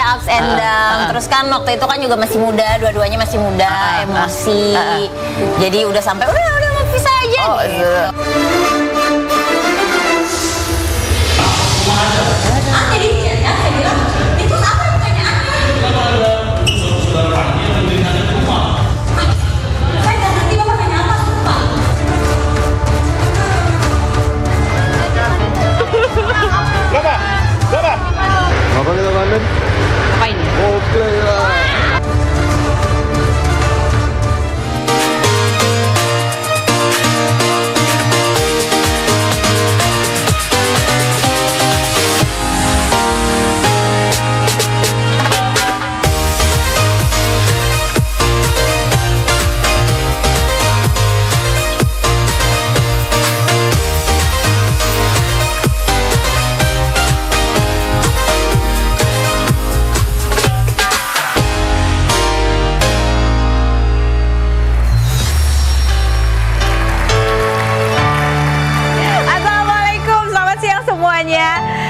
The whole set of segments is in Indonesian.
ups and down. Terus kan waktu itu kan juga masih muda, dua-duanya masih muda, emosi. Jadi udah sampai udah mau pisah aja gitu. Apa kita London? Ngapain ya? Oke lah.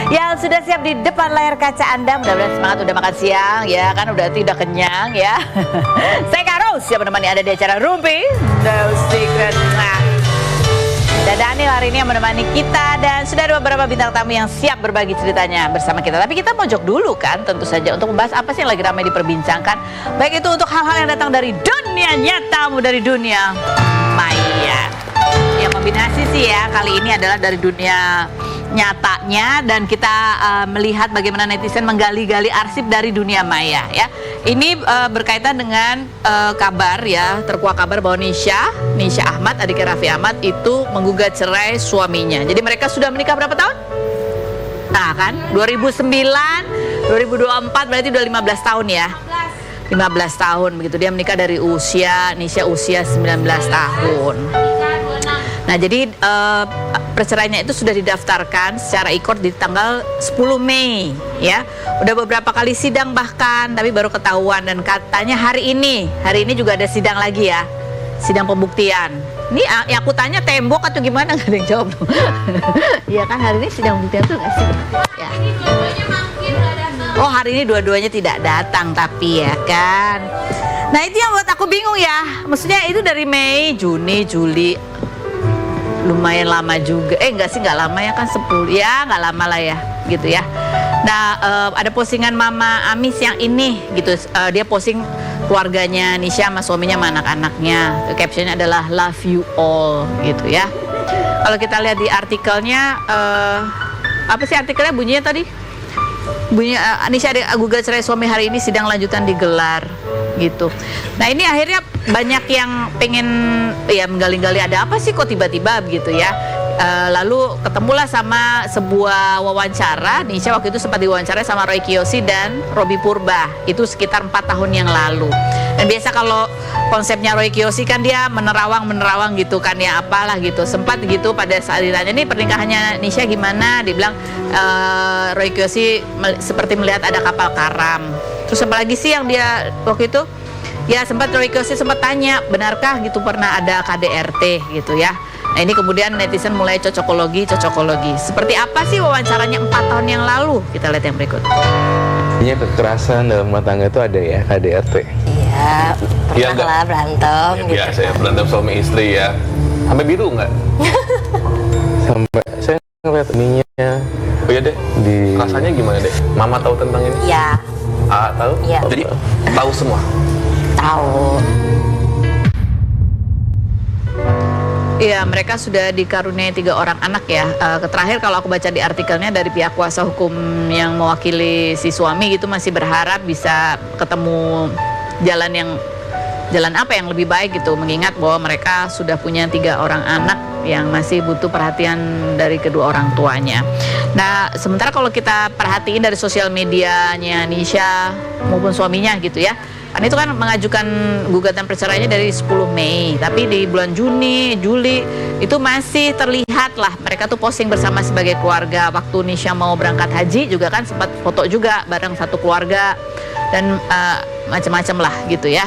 Yang sudah siap di depan layar kaca Anda, mudah-mudahan semangat udah makan siang ya kan, udah tidak kenyang ya. Saya Kak Rose yang menemani Anda di acara Rumpi No Secret. Nah, dan Daniel hari ini yang menemani kita, dan sudah ada beberapa bintang tamu yang siap berbagi ceritanya bersama kita. Tapi kita mojok dulu kan tentu saja untuk membahas apa sih yang lagi ramai diperbincangkan, baik itu untuk hal-hal yang datang dari dunia nyata maupun dari dunia maya. Yang kombinasi sih ya kali ini adalah dari dunia nyatanya, dan kita melihat bagaimana netizen menggali-gali arsip dari dunia maya ya. Ini berkaitan dengan kabar ya, terkuak kabar bahwa Nisha Ahmad, adiknya Raffi Ahmad itu menggugat cerai suaminya. Jadi mereka sudah menikah berapa tahun? Nah kan, 2009, 2024 berarti udah 15 tahun ya. 15 tahun begitu dia menikah dari Nisha usia 19 tahun. Nah jadi perceraiannya itu sudah didaftarkan secara ikut di tanggal 10 Mei ya. Udah beberapa kali sidang bahkan, tapi baru ketahuan, dan katanya hari ini juga ada sidang lagi ya. Sidang pembuktian. Ini yang aku tanya tembok atau gimana, nggak ada yang jawab loh. Iya kan, hari ini sidang pembuktian tuh nggak sih? Ya. Oh hari ini dua-duanya tidak datang tapi ya kan. Nah itu yang buat aku bingung ya. Maksudnya itu dari Mei, Juni, Juli, lumayan lama juga. Enggak sih, nggak lama ya kan, 10 ya, nggak lama lah ya gitu ya. Nah ada postingan Mama Amis yang ini gitu, dia posting keluarganya Nisha sama suaminya sama anak-anaknya. Captionnya adalah love you all gitu ya. Kalau kita lihat di artikelnya, apa sih artikelnya bunyinya tadi? Bunyinya Nisha gugat cerai suami hari ini sidang lanjutan digelar gitu. Nah ini akhirnya banyak yang pengen ya menggali-gali ada apa sih kok tiba-tiba begitu ya. Lalu ketemulah sama sebuah wawancara. Nisha waktu itu sempat diwawancara sama Roy Kiyoshi dan Robby Purba, itu sekitar 4 tahun yang lalu. Dan biasa kalau konsepnya Roy Kiyoshi kan dia menerawang gitu kan ya, apalah gitu. Sempat gitu pada saat ditanya nih pernikahannya Nisha gimana, dibilang Roy Kiyoshi seperti melihat ada kapal karam. Terus apa lagi sih yang dia waktu itu ya, sempat Roy Kiyoshi sempat tanya benarkah gitu pernah ada KDRT gitu ya. Nah ini kemudian netizen mulai cocokologi. Seperti apa sih wawancaranya 4 tahun yang lalu? Kita lihat yang berikut. Ini kekerasan dalam rumah tangga itu ada ya, KDRT. Iya, pernah lah berantem Ya, gitu. biasa ya, berantem suami istri ya. Sampai biru nggak? Sampai saya ngeliat ininya. Oh iya deh, rasanya gimana deh? Mama tahu tentang ini? Iya. Tahu? Iya. Jadi tahu semua? Tahu. Iya, mereka sudah dikaruniai 3 orang anak ya. Terakhir kalau aku baca di artikelnya dari pihak kuasa hukum yang mewakili si suami gitu masih berharap bisa ketemu jalan apa yang lebih baik gitu, mengingat bahwa mereka sudah punya 3 orang anak yang masih butuh perhatian dari kedua orang tuanya. Nah, sementara kalau kita perhatiin dari sosial medianya Nisha maupun suaminya gitu ya, kan itu kan mengajukan gugatan perceraiannya dari 10 Mei, tapi di bulan Juni, Juli itu masih terlihat lah mereka tuh posting bersama sebagai keluarga. Waktu Nisha mau berangkat haji juga kan sempat foto juga bareng satu keluarga dan macam-macam lah gitu ya.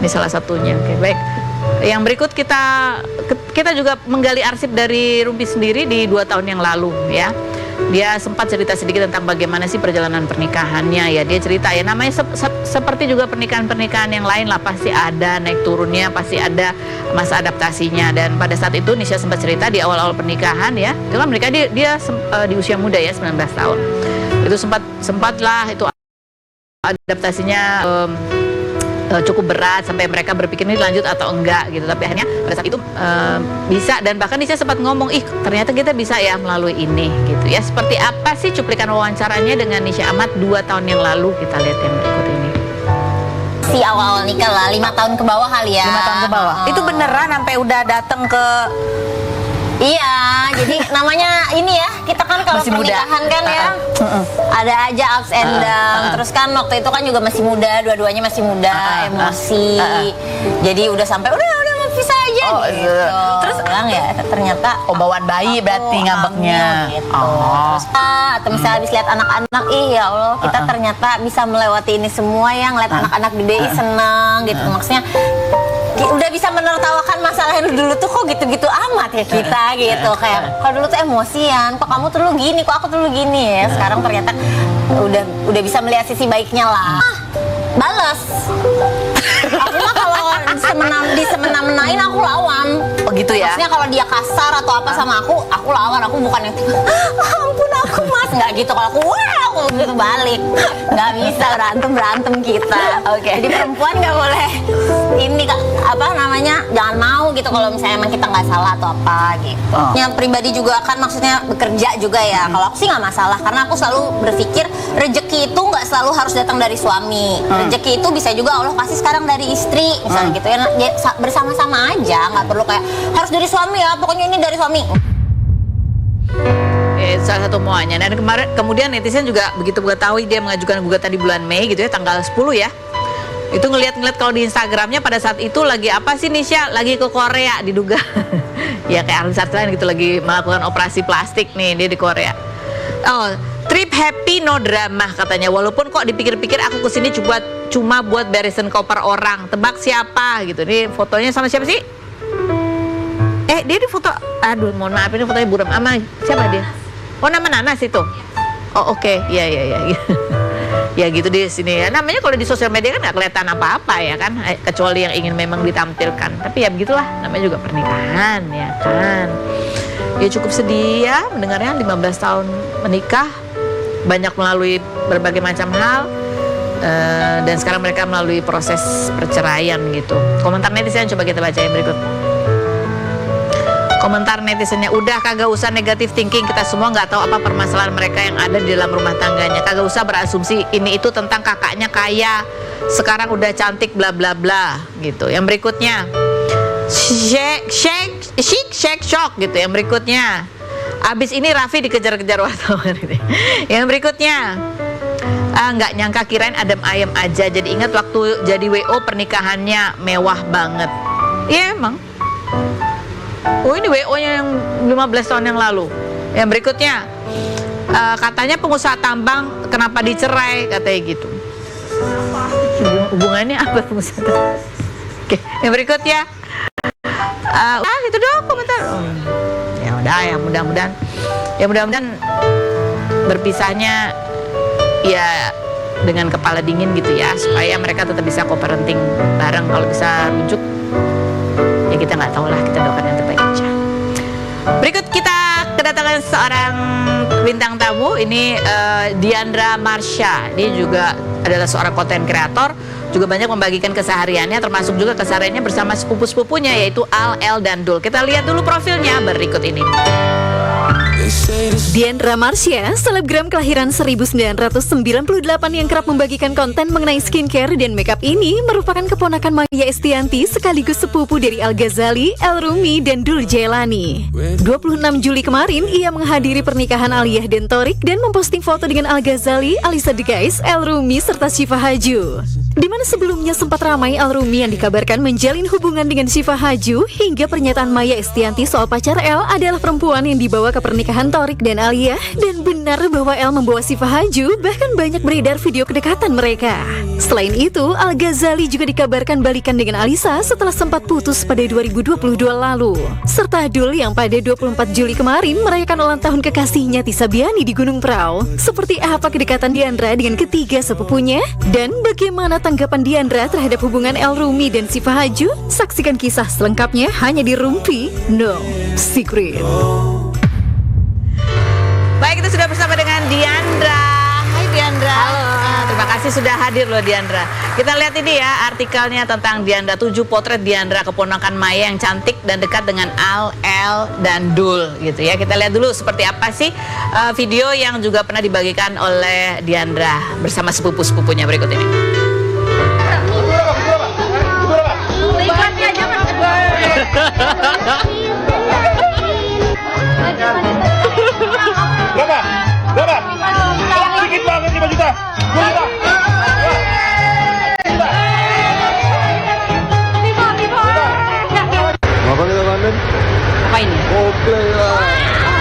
Ini salah satunya. Oke, baik. Yang berikut kita juga menggali arsip dari Rumpi sendiri di 2 tahun yang lalu ya. dia sempat cerita sedikit tentang bagaimana sih perjalanan pernikahannya ya. Dia cerita ya namanya seperti juga pernikahan-pernikahan yang lain lah, pasti ada naik turunnya, pasti ada masa adaptasinya. Dan pada saat itu Nisha sempat cerita di awal-awal pernikahan ya, itu kan menikah dia di usia muda ya, 19 tahun. Itu sempatlah itu adaptasinya cukup berat sampai mereka berpikir ini lanjut atau enggak gitu. Tapi akhirnya pada saat itu bisa, dan bahkan Nisha sempat ngomong, ternyata kita bisa ya melalui ini gitu ya. Seperti apa sih cuplikan wawancaranya dengan Nisha Ahmad 2 tahun yang lalu? Kita lihat yang berikut ini. Si awal nikah lah, 5 tahun ke bawah kali ya. 5 tahun ke bawah. Itu beneran sampai udah datang ke... Iya, jadi namanya ini ya, kita kan kalau Masih muda. pernikahan kan ya ada aja ups and down. Terus kan waktu itu kan juga masih muda, dua-duanya masih muda, emosi. Jadi udah sampai udah mau pisah aja gitu. Terus bilang ya ternyata bawaan bayi berarti ngambeknya. Gitu. Terus atau misalnya habis lihat anak-anak, ya Allah kita ternyata bisa melewati ini semua, yang ngeliat anak-anak gede senang gitu. Maksudnya udah bisa menertawakan masalah yang dulu tuh kok gitu-gitu amat ya kita gitu. Kayak kalau dulu tuh emosian, kok kamu tuh dulu gini, kok aku tuh dulu gini ya. Sekarang ternyata udah bisa melihat sisi baiknya lah. Balas. Aku mah kalau disemena-menain aku lawan. Oh gitu ya. Maksudnya kalau dia kasar atau apa sama aku lawan. Aku bukan yang ampun aku mas, nggak gitu. Kalau aku aku gitu balik. Nggak bisa berantem kita. Oke. Jadi perempuan nggak boleh ini apa namanya, jangan mau gitu kalau misalnya emang kita nggak salah atau apa gitu. Yang pribadi juga kan maksudnya bekerja juga ya. Kalau aku sih nggak masalah, karena aku selalu berpikir rezeki itu nggak selalu harus datang dari suami. Rezeki itu bisa juga Allah kasih sekarang dari istri misalnya gitu ya, bersama-sama aja, nggak perlu kayak harus dari suami ya, pokoknya ini dari suami. Salah satu muanya. Dan kemudian netizen juga begitu mengetahui dia mengajukan gugatan di bulan Mei gitu ya, tanggal 10 ya. Itu ngeliat kalau di Instagramnya pada saat itu lagi apa sih Nisha? Lagi ke Korea diduga. Ya kayak artis lain gitu, lagi melakukan operasi plastik nih dia di Korea. Trip happy no drama katanya. Walaupun kok dipikir-pikir aku kesini cuma buat beresin koper orang. Tebak siapa gitu. Ini fotonya sama siapa sih? Dia di foto. Aduh, mohon maaf ini fotonya buram ama. Siapa dia? Oh, nama Nanas itu. Oh, oke. Iya. Ya gitu di sini ya. Namanya kalau di sosial media kan nggak kelihatan apa-apa ya kan, kecuali yang ingin memang ditampilkan. Tapi ya begitulah, namanya juga pernikahan ya kan. Ya cukup sedih ya mendengarnya, 15 tahun menikah, banyak melalui berbagai macam hal, dan sekarang mereka melalui proses perceraian gitu. Komentar netizen coba kita baca yang berikut. Komentar netizennya, udah kagak usah negatif thinking, kita semua nggak tahu apa permasalahan mereka yang ada di dalam rumah tangganya. Kagak usah berasumsi ini itu tentang kakaknya kaya, sekarang udah cantik bla bla bla gitu. Yang berikutnya, shake shock gitu. Yang berikutnya, abis ini Raffi dikejar-kejar wartawan gitu. Yang berikutnya, nggak nyangka kirain adem ayem aja, jadi ingat waktu jadi WO pernikahannya mewah banget. Iya emang. Oh ini WO-nya yang 15 tahun yang lalu. Yang berikutnya, katanya pengusaha tambang kenapa dicerai, katanya gitu. Hubungannya apa pengusaha tambang? Oke, yang berikutnya, itu doang komentar. Ya udah, ya mudah-mudahan berpisahnya ya dengan kepala dingin gitu ya, supaya mereka tetap bisa co-parenting bareng. Kalau bisa rujuk, ya kita nggak tahu lah, kita doakan yang terbaik aja. Berikut kita kedatangan seorang bintang tamu, ini Diandra Marsha. Dia juga adalah seorang konten kreator, juga banyak membagikan kesehariannya, termasuk juga kesehariannya bersama sepupu-sepupunya yaitu Al, El, dan Dul. Kita lihat dulu profilnya berikut ini. Diandra Marsha, selebgram kelahiran 1998 yang kerap membagikan konten mengenai skincare dan makeup ini merupakan keponakan Maya Estianti sekaligus sepupu dari Al Ghazali, El Rumi, dan Dul Jailani. 26 Juli kemarin, ia menghadiri pernikahan Aliyah dan Thorik dan memposting foto dengan Al Ghazali, Alisa The Guys, El Rumi, serta Syifa Haju. Di mana sebelumnya sempat ramai Al-Rumi yang dikabarkan menjalin hubungan dengan Syifa Haju, hingga pernyataan Maya Estianty soal pacar El adalah perempuan yang dibawa ke pernikahan Thorik dan Alia. Dan benar bahwa El membawa Syifa Haju, bahkan banyak beredar video kedekatan mereka. Selain itu, Al-Ghazali juga dikabarkan balikan dengan Alisa setelah sempat putus pada 2022 lalu. Serta Dul yang pada 24 Juli kemarin merayakan ulang tahun kekasihnya Tisa Biani di Gunung Prau. Seperti apa kedekatan Diandra dengan ketiga sepupunya? Dan bagaimana tanggapan Diandra terhadap hubungan El-Rumi dan Syifa Haju? Saksikan kisah selengkapnya hanya di Rumpi No Secret. Baik, kita sudah bersama dengan Diandra. Hai Diandra. Halo. Terima kasih sudah hadir loh Diandra. Kita lihat ini ya artikelnya tentang Diandra, 7 potret Diandra keponakan Maya yang cantik dan dekat dengan Al, El, dan Dul gitu ya. Kita lihat dulu seperti apa sih video yang juga pernah dibagikan oleh Diandra bersama sepupu-sepupunya berikut ini. Berapa? Berapa? Sedikit banget 5 juta. 2 juta. Ngapain kita London? Ngapain ya? Coldplay lah.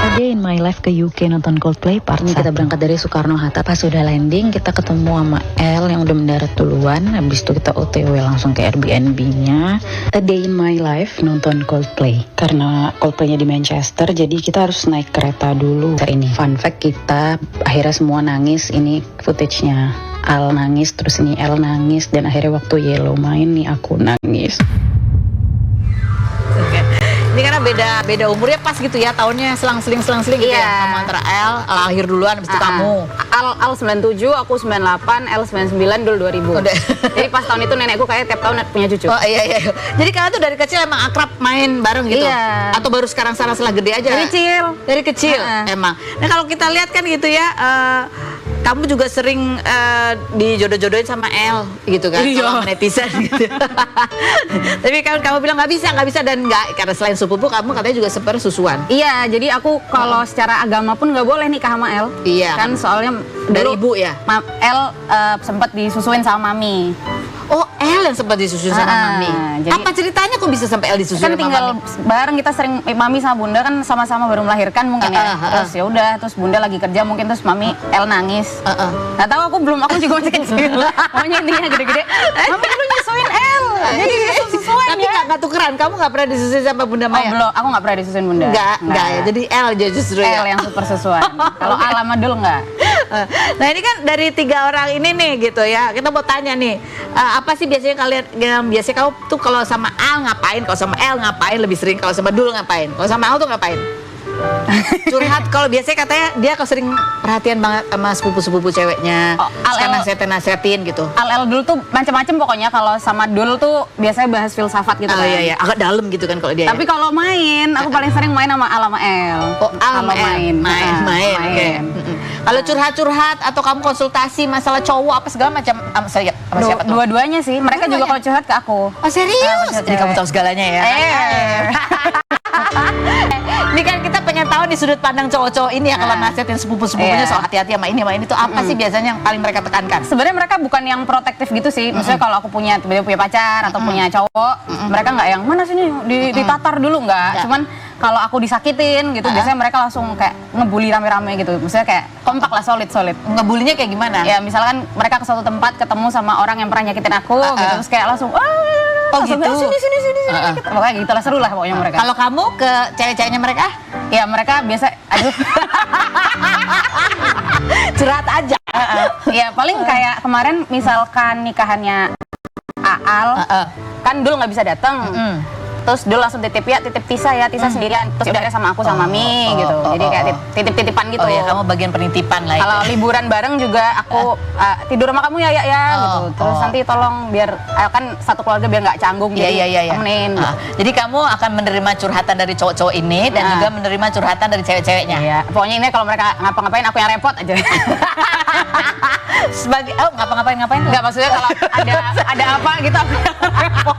A day in my life ke UK nonton Coldplay part 1. Kita berangkat dari Soekarno-Hatta, pas udah landing kita ketemu sama El yang udah mendarat duluan. Habis itu kita OTW langsung ke Airbnb-nya. A day in my life nonton Coldplay. Karena Coldplay-nya di Manchester, jadi kita harus naik kereta dulu. Ini fun fact, kita akhirnya semua nangis. Ini footage-nya. Al nangis, terus ini El nangis, dan akhirnya waktu Yellow main nih aku nangis. Oke. Ini karena beda umurnya pas gitu ya, tahunnya selang-seling gitu Iya. ya. Kamu antara El lahir duluan, habis itu kamu. Al 97, aku 98, L 99, Dul 2000. Udah. Jadi pas tahun itu nenekku kayak tiap tahun punya cucu. Oh iya. Jadi kalian tuh dari kecil emang akrab main bareng gitu? Iya. Atau baru sekarang setelah gede aja? Dari kecil. Dari kecil emang. Nah kalau kita lihat kan gitu ya, kamu juga sering dijodoh-jodohin sama El gitu kan, sama netizen gitu. Tapi kan kamu bilang nggak bisa dan nggak, karena selain sepupu kamu katanya juga sebenarnya susuan. Iya, jadi aku kalau secara agama pun nggak boleh nikah sama El. Iya. Kan soalnya Dari dulu ibu ya? El sempat disusuin sama mami. Oh, El yang sempat disusun sama mami. jadi- Apa ceritanya kok bisa sampai El disusun Kan sama tinggal mami? bareng, kita sering mami sama bunda kan sama-sama baru melahirkan mungkin ya. Terus ya udah, terus bunda lagi kerja mungkin, terus mami El nangis. Nggak tahu, aku juga masih kecil. Pokoknya intinya gede-gede. Mami lu nyusuin El. Jadi disusuin Tapi ya. nggak tukeran, kamu nggak pernah disusun sama Bunda Oh, Maya? belum, aku nggak pernah disusuin bunda. Nggak ya. Jadi El aja justru ya. El yang super sesuai. Kalau Al sama Dul nggak. Nah ini kan dari 3 orang ini nih gitu ya, kita mau tanya nih, apa sih biasanya kalian, biasanya kamu tuh kalau sama Al ngapain, kalau sama El ngapain lebih sering, kalau sama Dul ngapain, kalau sama Al tuh ngapain? Curhat, kalau biasanya katanya dia kalau sering perhatian banget sama sepupu-sepupu ceweknya, Oh, Al- suka nasehatin gitu. Al Dul tuh macam-macam pokoknya. Kalau sama Dul tuh biasanya bahas filsafat gitu Oh kan. iya, agak dalam gitu kan kalau dia. Tapi kalau main, aku paling sering main sama Al sama El. Oh, Al Kalau main. Oke. Kalau curhat-curhat atau kamu konsultasi masalah cowok apa segala macam sama siapa tuh? Dua-duanya sih. Mereka juga kalau curhat ke aku. Oh serius? Nah, Jadi kamu tahu segalanya ya? Ini kan kita pengen tahu di sudut pandang cowok-cowok ini ya, kalau nasihatin sepupu-sepupunya Iya. soal hati-hati sama ini tuh apa sih biasanya yang paling mereka tekankan? Sebenarnya mereka bukan yang protektif gitu sih. Maksudnya kalau aku tiba-tiba punya pacar atau punya cowok, mereka nggak yang mana sini ditatar dulu, nggak. Cuman kalau aku disakitin gitu, biasanya mereka langsung kayak ngebully rame-rame gitu. Maksudnya kayak kompak lah, solid. Ngebulinya kayak gimana? Ya misalkan mereka ke suatu tempat ketemu sama orang yang pernah nyakitin aku gitu, terus kayak langsung langsung, gitu? sini gitu. Pokoknya gitu lah, seru lah pokoknya mereka. Kalau kamu ke cewek-ceweknya mereka? Ya mereka biasa, aduh. Curhat aja. Ya paling kayak kemarin misalkan nikahannya Aal, kan Dul nggak bisa datang. Terus Dul langsung titip Tisa ya, Tisa sendirian. Terus udah sama aku sama Mami gitu. Jadi kayak titip-titipan gitu. Oh ya, kamu bagian penitipan lah. Kalau liburan bareng juga aku tidur sama kamu ya gitu. Terus nanti tolong biar kan satu keluarga biar nggak canggung, jadi temenin. Jadi kamu akan menerima curhatan dari cowok-cowok ini dan juga menerima curhatan dari cewek-ceweknya. Iya. Pokoknya ini kalau mereka ngapa-ngapain aku yang repot aja. Sebagai ngapain Enggak, maksudnya kalau ada apa gitu aku yang repot.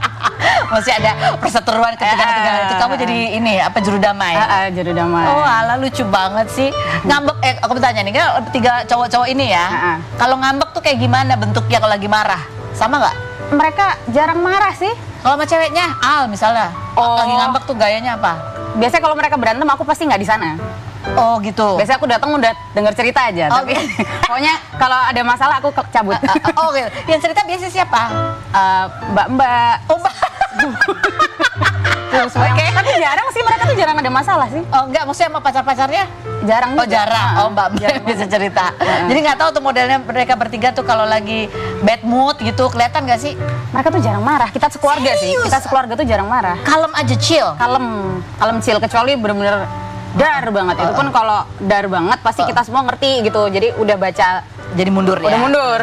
masih ada perseteruan ketegangan itu, kamu jadi ini apa, juru damai? Juru damai. Oh alah, lucu banget sih. Ngambek, aku bertanya nih, kan 3 cowok-cowok ini ya, kalau ngambek tuh kayak gimana bentuknya kalau lagi marah? sama nggak? Mereka jarang marah sih. Kalau sama ceweknya, Al misalnya, lagi ngambek tuh gayanya apa? Biasanya kalau mereka berantem aku pasti nggak di sana. Oh gitu. Biasanya aku datang udah denger cerita aja. Oh, Tapi pokoknya kalau ada masalah aku cabut. Oh gitu. Yang cerita biasanya siapa? Mbak-mbak. Oh, Mbak. Terus tapi jarang sih, mereka tuh jarang ada masalah sih. Oh enggak, maksudnya sama pacar-pacarnya? Jarang Oh juga. jarang. Oh Mbak Jarang bisa cerita. Jadi nggak tahu tuh modelnya mereka bertiga tuh kalau lagi bad mood gitu kelihatan nggak sih? Mereka tuh jarang marah. Kita sekeluarga sih. Serius? Kita sekeluarga tuh jarang marah. Kalem aja, chill. Kalem chill, kecuali bener-bener dar banget. Itu pun kalau dar banget pasti kita semua ngerti gitu. Jadi udah baca, Jadi mundur ya. udah mundur.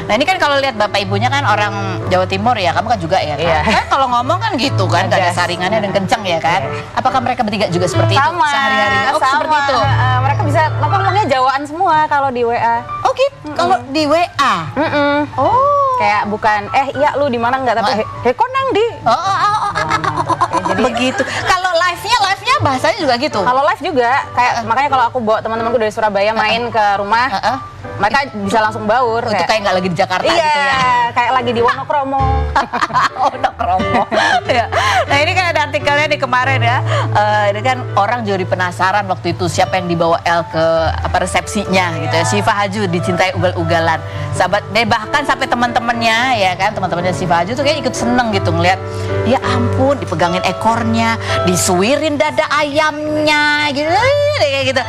Nah ini kan kalau lihat bapak ibunya kan orang Jawa Timur ya, kamu kan juga ya kan? Iya. Kan kalau ngomong kan gitu kan, nggak ada Ada. saringannya dan kenceng ya kan? Apakah mereka bertiga juga seperti itu Sama. sehari-hari? Oh sama. seperti itu. Mereka bisa ngomongnya Jawaan semua kalau di WA. Oh gitu. Kalau di WA. Oh. Kayak bukan iya lu di mana enggak, tapi konang di. Jadi begitu. Kalau live-nya bahasanya juga gitu. Kalau live juga kayak makanya kalau aku bawa teman-temanku dari Surabaya main ke rumah, mereka bisa langsung baur. Itu kayak nggak lagi di Jakarta iya, gitu ya. kayak lagi di Wonokromo. Wonokromo. Ya. Nah ini kan ada artikelnya di kemarin ya. Ini kan orang jadi penasaran waktu itu siapa yang dibawa El ke resepsinya gitu ya. Syifa Haju dicintai ugal-ugalan. Sahabat, bahkan sampai teman-temannya ya kan, teman-temannya Syifa Haju tuh kayak ikut seneng gitu ngeliat. Ya ampun, dipegangin ekornya, disuirin dada ayamnya gitu. Kayak gitu.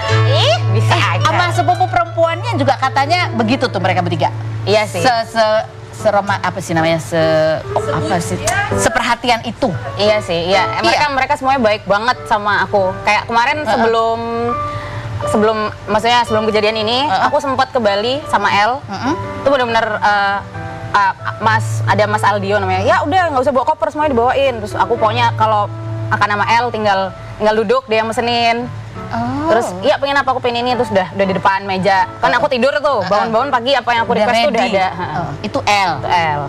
Bisa aja. Sama sepupu perempuannya juga katanya begitu tuh mereka bertiga. Iya sih. Seperhatian itu. Iya sih, iya. Mereka semuanya baik banget sama aku. Kayak kemarin maksudnya sebelum kejadian ini, aku sempat ke Bali sama El. Itu benar-benar ada Mas Aldio namanya. Ya udah nggak usah bawa koper, semuanya dibawain. Terus aku pokoknya kalau akan sama El tinggal duduk, dia yang mesenin. Terus iya pengen apa, aku pengen ini, terus udah di depan meja. Kan aku tidur tuh, bangun-bangun pagi apa yang aku request tuh udah ada. Itu L. Itu L.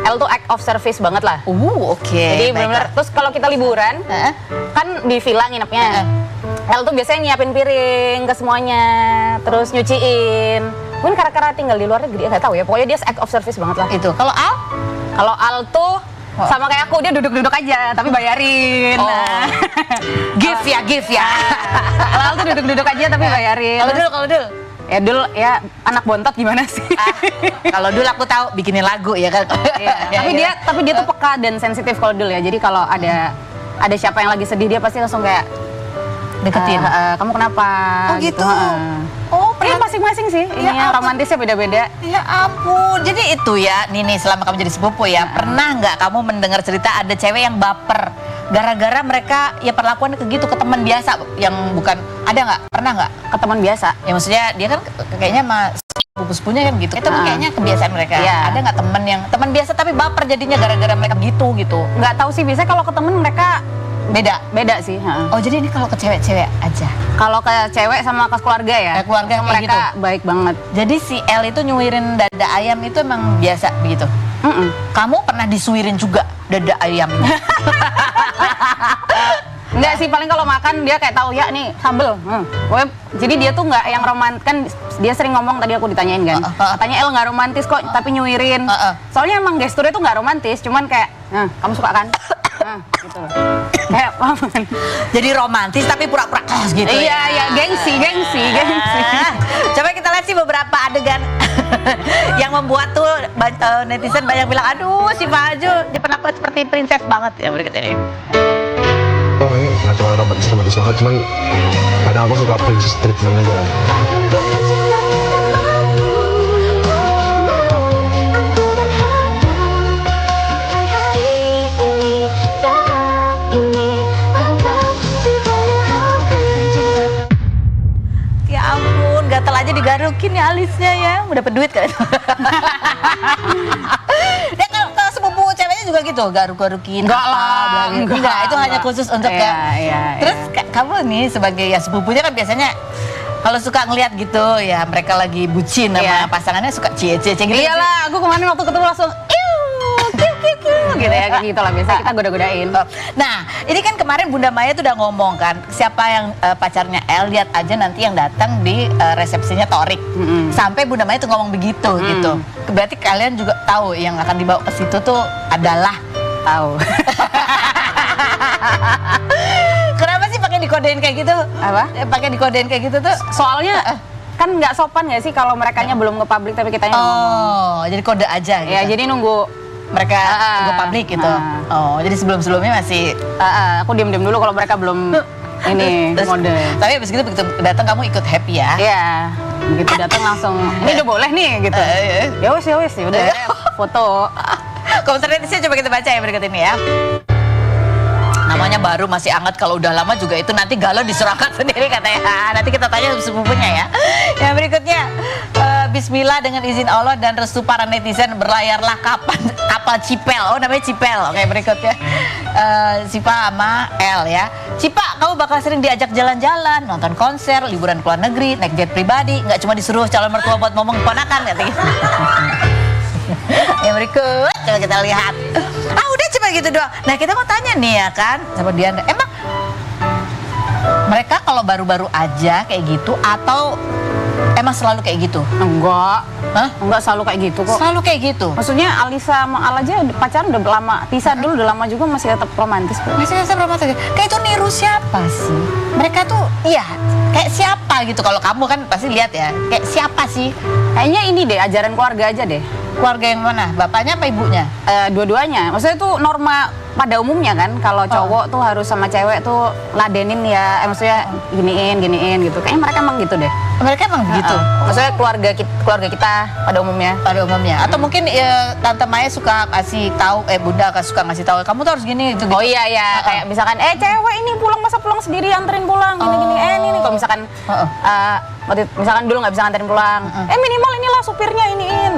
L tuh act of service banget lah. Oke. Jadi benar-benar terus kalau kita liburan kan di villa nginepnya. El tuh biasanya nyiapin piring ke semuanya, terus nyuciin. Mungkin karena tinggal di luar negeri, nggak tahu ya. Pokoknya dia act of service banget lah. Itu. Kalau Al? Kalau Al tuh sama kayak aku, dia duduk-duduk aja, tapi bayarin. Give ya. Kalau Al tuh duduk-duduk aja tapi bayarin. Kalau dulu. Ya dulu ya anak bontot gimana sih? Kalau dulu aku tahu bikinin lagu ya kan. Tapi dia tuh peka dan sensitif kalau dulu ya. Jadi kalau ada siapa yang lagi sedih, dia pasti langsung kayak deketin. Kamu kenapa? Oh gitu. Iya masing-masing sih. Ini romantisnya beda-beda. Ya ampun. Jadi itu ya, Nini, selama kamu jadi sepupu ya, pernah nggak kamu mendengar cerita ada cewek yang baper gara-gara mereka ya perlakuan gitu ke teman biasa yang bukan, ada nggak? Pernah nggak? Ke teman biasa. Ya maksudnya dia kan kayaknya sama sepupu-sepupunya kan gitu. Itu kayaknya kebiasaan mereka. Iya. Ada nggak teman biasa tapi baper jadinya gara-gara mereka gitu? Nggak tahu sih, biasanya kalau ke temen mereka beda sih. Oh jadi ini kalau ke cewek-cewek aja? Kalau ke cewek sama ke keluarga ya, keluarga kayak mereka gitu? Baik banget. Jadi si El itu nyuirin dada ayam itu emang biasa begitu? Kamu pernah disuirin juga dada ayamnya? Enggak sih, paling kalau makan dia kayak tahu ya nih sambel. Jadi dia tuh nggak yang romantis, kan dia sering ngomong, tadi aku ditanyain kan, katanya El nggak romantis kok tapi nyuirin. Soalnya emang gesturnya tuh nggak romantis, cuman kayak kamu suka kan? Gitu. Kayak Jadi romantis tapi pura-pura gitu. Iya, gengsi. Coba kita lihat sih beberapa adegan yang membuat tuh netizen banyak bilang, aduh si Faju dia pernah seperti princess banget ya berikut ini. Oh ini nggak cuma romantis banget, cuman kadang aku suka princess treatment aja. Ya ampun, gatel aja digarukin ya alisnya ya, udah dapat duit kan? Dan kalau sepupu ceweknya juga gitu, garuk-garukin. Enggak, itu hanya khusus untuk Terus kamu nih sebagai ya sepupunya kan biasanya kalau suka ngeliat gitu ya mereka lagi bucin sama pasangannya suka cie-cie gitu. Iyalah, aku kemarin waktu ketemu langsung gitu ya, kayak gitu lah biasanya kita goda-godain. Nah, ini kan kemarin Bunda Maya tuh udah ngomong kan, siapa yang pacarnya El, lihat aja nanti yang datang di resepsinya Torik. Sampai Bunda Maya tuh ngomong begitu gitu. Berarti kalian juga tahu yang akan dibawa ke situ tuh adalah Tahu. kenapa sih pakai dikodein kayak gitu? Apa? Pakai dikodein kayak gitu tuh? Soalnya kan nggak sopan nggak sih kalau merekanya belum ke publik tapi kitanya ngomong. Oh, jadi kode aja gitu. Ya jadi nunggu mereka go public gitu. Oh, jadi sebelum-sebelumnya masih aku diam-diam dulu kalau mereka belum ini terus, mode. tapi habis gitu begitu datang kamu ikut happy ya? Iya, begitu datang langsung ini udah boleh nih gitu. Ya wes ya udah foto. Komentar netizen coba kita baca ya berikut ini ya. Namanya baru masih hangat, kalau udah lama juga itu nanti galau diserahkan sendiri katanya. Nanti kita tanya sepupunya ya. Yang berikutnya, Bismillah dengan izin Allah dan restu para netizen berlayarlah kapal Cipel. Oh namanya Cipel. Oke berikutnya, Sipa sama El ya. Cipa, kamu bakal sering diajak jalan-jalan, nonton konser, liburan ke luar negeri, naik jet pribadi, nggak cuma disuruh calon mertua buat ngomong keponakan katanya. Yang berikut, coba kita lihat. Udah cuma gitu doang. Nah kita mau tanya nih ya kan sama Diana, emang mereka kalau baru-baru aja kayak gitu atau emang selalu kayak gitu? Enggak. Hah? Enggak selalu kayak gitu kok. Selalu kayak gitu? Maksudnya Alisa sama Al aja pacaran udah lama. Tisa dulu udah lama juga masih tetap romantis kok. Masih romantis. Kayak itu niru siapa sih? Mereka tuh, iya kayak siapa gitu? Kalau kamu kan pasti lihat ya, kayak siapa sih? Kayaknya ini deh, ajaran keluarga aja deh. Keluarga yang mana? Bapaknya apa ibunya? Dua-duanya. Maksudnya itu norma pada umumnya kan, kalau cowok tuh harus sama cewek tuh ladenin ya, maksudnya giniin gitu. Kayaknya mereka emang gitu deh. Mereka emang begitu. Maksudnya keluarga kita pada umumnya. Pada umumnya. Atau mungkin Tante Maya suka kasih tahu, Bunda suka ngasih tahu, kamu tuh harus gini gitu. Oh iya ya, kayak misalkan cewek ini pulang masa pulang sendiri anterin pulang gini-gini. Ini kalau misalkan misalkan dulu nggak bisa nganterin pulang. Minimal inilah supirnya iniin.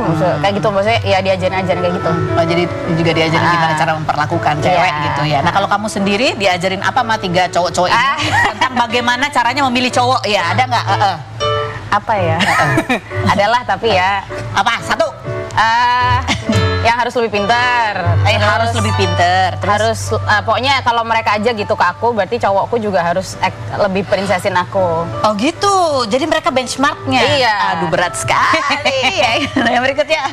Kayak gitu maksudnya ya diajarin kayak gitu. Oh, jadi juga diajarin gimana cara memperlakukan cewek gitu ya. Nah, kalau kamu sendiri diajarin apa sama 3 cowok-cowok ini tentang bagaimana caranya memilih cowok? Ya, ada nggak? Apa ya? Adalah tapi ya. Apa? 1. Yang harus lebih pintar. Harus lebih pintar. Harus pokoknya kalau mereka aja gitu ke aku, berarti cowokku juga harus lebih prinsesin aku. Oh gitu. Jadi mereka benchmarknya. Iya. Aduh berat sekali. Nah, yang berikutnya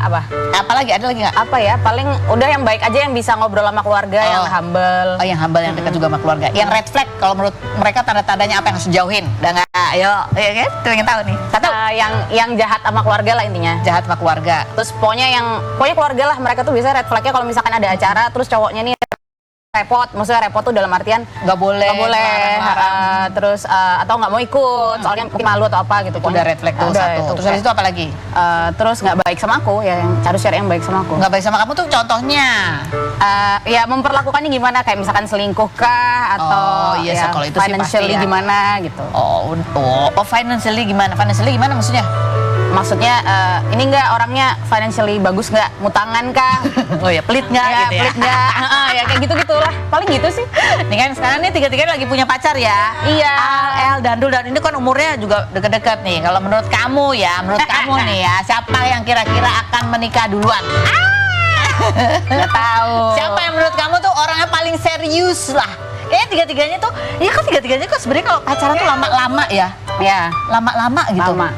apa? Apalagi ada lagi nggak? Apa ya? Paling udah yang baik aja, yang bisa ngobrol sama keluarga, yang humble. Oh, yang humble, yang dekat juga sama keluarga. Yang red flag kalau menurut mereka tanda-tandanya apa yang harus dijauhin? Udah nggak? Ayo, ya kan? Tuh ingin tahu nih. 1. Yang jahat sama keluarga lah intinya. Jahat sama keluarga. Terus pokoknya keluarga lah, mereka tuh bisa red flagnya kalau misalkan ada acara terus cowoknya nih repot, maksudnya repot tuh dalam artian nggak boleh, terus atau nggak mau ikut soalnya mungkin malu atau apa gitu. Udah red flag tuh 1. Terus habis itu apa lagi? Terus nggak baik sama aku ya, yang harus cari yang baik sama aku. Nggak baik sama kamu tuh contohnya? Ya memperlakukannya gimana, kayak misalkan selingkuh kah atau iya, kalau itu financially sih pasti ya. gimana gitu. Financially gimana? Financially gimana maksudnya? Maksudnya ini enggak orangnya financially bagus nggak, mutangan kah? Oh ya, pelit nggak Ya, gitu ya? pelit nggak? Ya kayak gitu-gitulah. Paling gitu sih. Nih kan sekarang nih 3-3 lagi punya pacar ya? Iya. El, Dandul, dan ini kan umurnya juga deket-deket nih. Kalau menurut kamu nih ya, siapa yang kira-kira akan menikah duluan? Nggak tahu. Siapa yang menurut kamu tuh orangnya paling serius lah? Kayaknya tiga-tiganya tuh, ya kan tiga-tiganya kok sebenarnya kalau pacaran tuh lama-lama ya? Ya. Lama-lama gitu. Lama.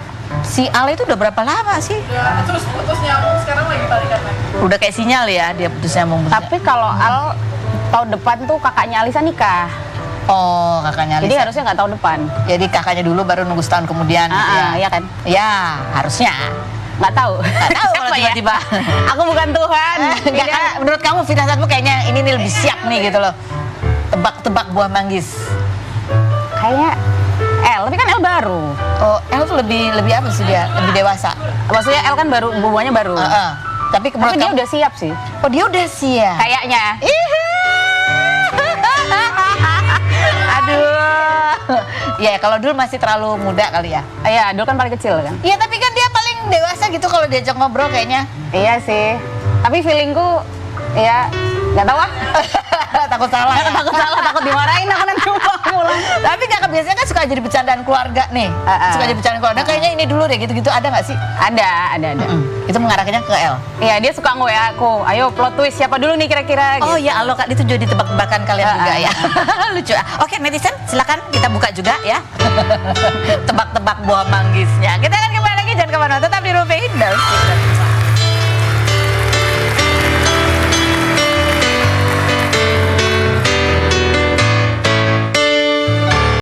Si Al itu udah berapa lama sih? Terus putus nyambung, sekarang lagi balikan lagi. Udah kayak sinyal ya dia putus nyambung. Tapi kalau Al tahun depan tuh kakaknya Alisa nikah. Oh, kakaknya Alisa. Jadi harusnya nggak tahun depan. Jadi kakaknya dulu baru nunggu setahun kemudian gitu ya? Iya kan? Ya, harusnya. Nggak tahu. Nggak tahu kalau Apa ya? tiba-tiba. Aku bukan Tuhan. Nggak kan, menurut kamu firasatmu kayaknya ini nih lebih siap nih gitu loh. Tebak-tebak buah manggis. Kayaknya El, tapi kan El baru. Oh, El tuh lebih apa sih dia? Lebih dewasa. Maksudnya El kan baru, hubungannya baru. Tapi menurut dia kamu udah siap sih. Oh, dia udah siap. Kayaknya. Aduh. Ya, kalau dulu masih terlalu muda kali ya. Iya, dulu kan paling kecil kan. Iya, tapi kan dia paling dewasa gitu kalau diajak ngobrol kayaknya. Iya sih. Tapi feelingku ya nggak tahu ah. Takut salah. Takut salah, takut dimarahin aku nanti pulang. Tapi nggak kebiasaan kan suka jadi bercandaan keluarga nih. Suka jadi bercandaan keluarga. Kayaknya ini dulu deh gitu-gitu ada nggak sih? Ada. Itu mengarahkannya ke L. Iya, dia suka nge-WA aku. Ayo plot twist siapa dulu nih kira-kira Oh gitu. ya Allah Kak, itu jadi tebak-tebakan kalian juga ya. Lucu. Oke netizen, silakan kita buka juga ya. Tebak-tebak buah manggisnya. Kita akan kembali lagi, jangan kemana-mana, tetap di Rumpi.